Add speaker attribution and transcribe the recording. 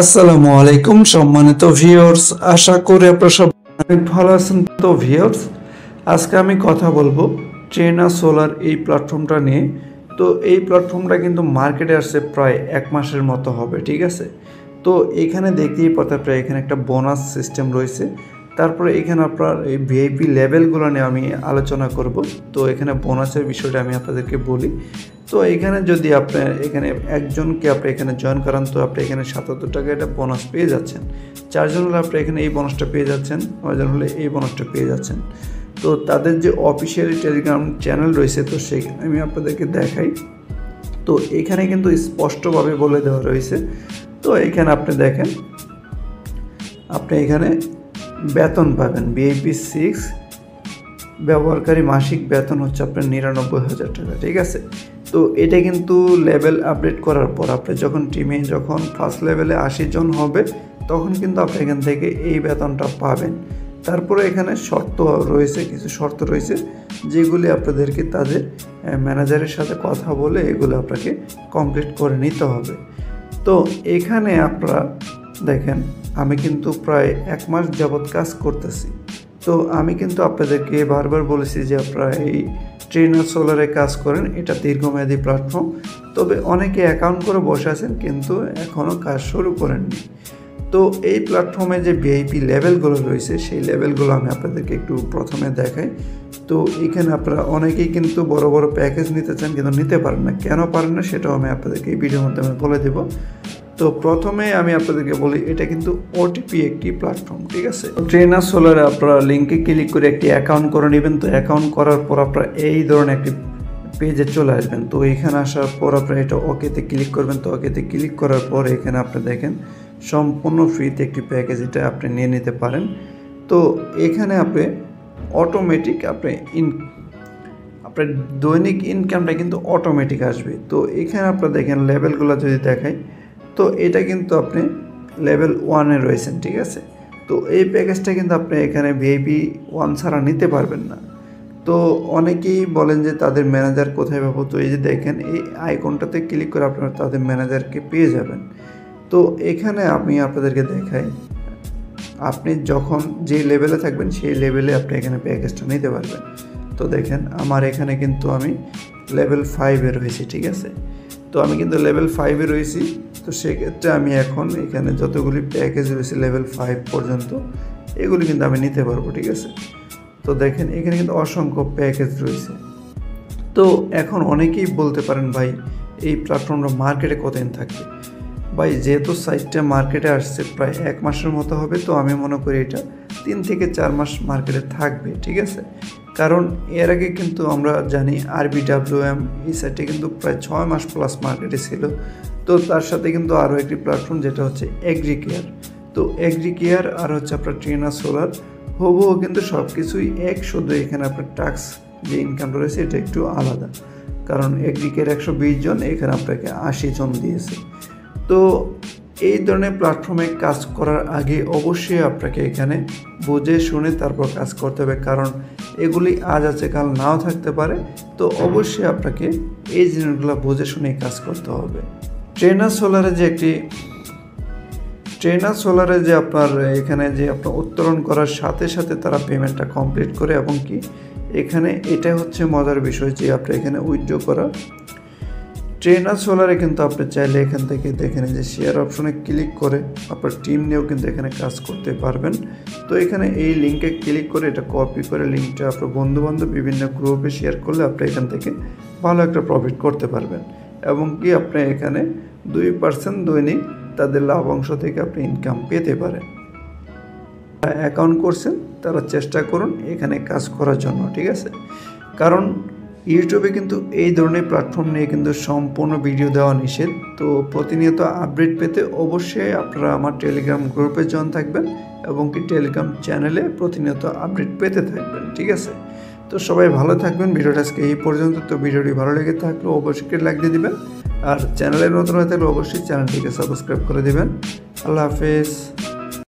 Speaker 1: আসসালামু আলাইকুম সম্মানিত ভিউয়ার্স, আশা করি আপনারা সবাই অনেক ভালো আছেন। তো ভিউয়ার্স, আজকে আমি কথা বলবো ট্রেনা সোলার এই প্ল্যাটফর্মটা নিয়ে। তো এই প্ল্যাটফর্মটা কিন্তু মার্কেটে আসছে প্রায় 1 মাসের মতো হবে, ঠিক আছে। তো এখানে দেখতেই পাচ্ছেন প্রায় এখানে একটা বোনাস সিস্টেম রয়েছে। তারপরে এখানে আপনার এই ভিআইপি লেভেলগুলো নিয়ে আমি আলোচনা করব। তো এখানে বোনাসের বিষয়টা আমি আপনাদেরকে বলি। তো এখানে যদি আপনি এখানে একজনকে আপনি এখানে জয়েন করান, তো আপনি এখানে 77 টাকা এটা বোনাস পেয়ে যাচ্ছেন। 4 জন হলে আপনি এখানে এই বোনাসটা পেয়ে যাচ্ছেন, 9 জন হলে এই বোনাসটা পেয়ে যাচ্ছেন। তো তাদের যে অফিসিয়ালি টেলিগ্রাম চ্যানেল রয়েছে, তো সেখানে আমি আপনাদেরকে দেখাই। তো এখানে কিন্তু স্পষ্টভাবে বলে দেওয়া রয়েছে। তো এখানে আপনি দেখেন, আপনি এখানে বেতন পাবেন ভিআইপি 6 ব্যবহারকারী মাসিক বেতন হচ্ছে আপনার 99,000 টাকা, ঠিক আছে। তো এটা কিন্তু লেভেল আপডেট করার পর আপনি যখন টিমে যখন ফার্স্ট লেভেলে 80 জন হবে, তখন কিন্তু আপনি এখান থেকে এই বেতনটা পাবেন। তারপরে এখানে শর্ত রয়েছে, কিছু শর্ত রয়েছে যেগুলি আপনাদেরকে তাদের ম্যানেজারের সাথে কথা বলে এগুলো আপনাকে কমপ্লিট করে নিতে হবে। তো এখানে আপনারা দেখেন, আমি কিন্তু প্রায় 1 মাস যাবৎ কাজ করতেছি। তো আমি কিন্তু আপনাদেরকে বারবার বলেছি যে আপনারা এই ট্রেনা সোলারে কাজ করেন, এটা দীর্ঘমেয়াদী প্ল্যাটফর্ম। তবে অনেকে অ্যাকাউন্ট করে বসে আছেন কিন্তু এখনও কাজ শুরু করেননি। তো এই প্ল্যাটফর্মে যে ভিআইপি লেভেলগুলো রয়েছে, সেই লেভেলগুলো আমি আপনাদেরকে একটু প্রথমে দেখাই। তো এখানে আপনারা অনেকেই কিন্তু বড় বড় প্যাকেজ নিতে চান কিন্তু নিতে পারেন না। কেন পারেন না সেটাও আমি আপনাদেরকে এই ভিডিওর মাধ্যমে বলে দেব। তো প্রথমে আমি আপনাদেরকে বলি, এটা কিন্তু ওটিপি একটি প্ল্যাটফর্ম, ঠিক আছে। ট্রেনা সোলারে আপনারা লিঙ্কে ক্লিক করে একটি অ্যাকাউন্ট করে নেবেন। তো অ্যাকাউন্ট করার পর আপনারা এই ধরনের একটি পেজে চলে আসবেন। তো এখানে আসার পর আপনারা এটা ওকেতে ক্লিক করবেন। তো ওকেতে ক্লিক করার পর এখানে আপনি দেখেন সম্পূর্ণ ফ্রিতে একটি প্যাকেজ, এটা আপনি নিয়ে নিতে পারেন। তো এখানে আপনি অটোমেটিক আপনার দৈনিক ইনকামটা কিন্তু অটোমেটিক আসবে। তো এখানে আপনারা দেখেন লেভেলগুলো যদি দেখাই, তো এটা কিন্তু আপনি লেভেল 1-এ রয়েছেন, ঠিক আছে। তো এই প্যাকেজটা কিন্তু আপনি এখানে ভিআইপি 1 ছাড়া নিতে পারবেন না। তো অনেকেই বলেন যে তাদের ম্যানেজার কোথায় পাবো। তো এই যে দেখেন, এই আইকনটাতে ক্লিক করে আপনারা তাদের ম্যানেজারকে পেয়ে যাবেন। তো এখানে আমি আপনাদেরকে দেখাই, আপনি যখন যে লেভেলে থাকবেন সেই লেভেলে আপনি এখানে প্যাকেজটা নিতে পারবেন। তো দেখেন আমার এখানে কিন্তু আমি লেভেল 5-এ রয়েছি, ঠিক আছে। তো আমি কিন্তু লেভেল 5-এ রয়েছি। তো সেক্ষেত্রে আমি এখন এখানে যতগুলি প্যাকেজ রয়েছে লেভেল 5 পর্যন্ত, এগুলি কিন্তু আমি নিতে পারবো, ঠিক আছে। তো দেখেন এখানে কিন্তু অসংখ্য প্যাকেজ রয়েছে। তো এখন অনেকেই বলতে পারেন, ভাই এই প্ল্যাটফর্মটা মার্কেটে কতদিন থাকবে? ভাই যেহেতু সাইটটা মার্কেটে আসছে প্রায় 1 মাসের মতো হবে, তো আমি মনে করি এটা 3 থেকে 4 মাস মার্কেটে থাকবে, ঠিক আছে। কারণ এর আগে কিন্তু আমরা জানি RBWM এই সাইটে কিন্তু প্রায় 6 মাস প্লাস মার্কেটে ছিল। তো তার সাথে কিন্তু আরও একটি প্ল্যাটফর্ম যেটা হচ্ছে এগ্রিকেয়ার। তো এগ্রিকেয়ার আর হচ্ছে আপনার ট্রেনা সোলার হুবহু কিন্তু সব কিছুই এক, শুধু এখানে আপনার ট্যাক্স যে ইনকামটা রয়েছে এটা একটু আলাদা। কারণ এগ্রিকেয়ার 120 জন, এখানে আপনাকে 80 জন দিয়েছে। তো এই ধরনের প্ল্যাটফর্মে কাজ করার আগে অবশ্যই আপনাকে এখানে বুঝে শুনে তারপর কাজ করতে হবে, কারণ এগুলি আজ আছে কাল নাও থাকতে পারে। তো অবশ্যই আপনাকে এই জিনিসগুলো বুঝে শুনেই কাজ করতে হবে। ট্রেনা সোলারে যে আপনার এখানে যে আপনার উত্তোলন করার সাথে সাথে তারা পেমেন্টটা কমপ্লিট করে, এবং কি এখানে এটা হচ্ছে মজার বিষয় যে আপনি এখানে উইথড্র করা ট্রেনা সোলারে কিন্তু আপনি চাইলে এখান থেকে দেখেন যে শেয়ার অপশনে ক্লিক করে আপনার টিম নিয়েও কিন্তু এখানে কাজ করতে পারবেন। তো এখানে এই লিঙ্কে ক্লিক করে এটা কপি করে লিঙ্কটা আপনার বন্ধুবান্ধব বিভিন্ন গ্রুপে শেয়ার করলে আপনি এখান থেকে ভালো একটা প্রফিট করতে পারবেন। এবং কি আপনি এখানে 2% দৈনিক তাদের লাভ অংশ থেকে আপনি ইনকাম পেতে পারেন। অ্যাকাউন্ট করছেন তারা চেষ্টা করুন এখানে কাজ করার জন্য, ঠিক আছে। কারণ ইউটিউবে কিন্তু এই ধরনের প্ল্যাটফর্ম নিয়ে কিন্তু সম্পূর্ণ ভিডিও দেওয়া নিষেধ। তো প্রতিনিয়ত আপডেট পেতে অবশ্যই আপনারা আমার টেলিগ্রাম গ্রুপে জয়েন থাকবেন এবং কি টেলিগ্রাম চ্যানেলে প্রতিনিয়ত আপডেট পেতে থাকবেন, ঠিক আছে। তো সবাই ভালো থাকবেন। ভিডিওটা আজকে এই পর্যন্ত। তো ভিডিওটি ভালো লেগে থাকলে অবশ্যই লাইক দিয়ে দিবেন, আর চ্যানেলে নতুন হয়ে থাকলে অবশ্যই চ্যানেলটিকে সাবস্ক্রাইব করে দিবেন। আল্লাহ হাফেজ।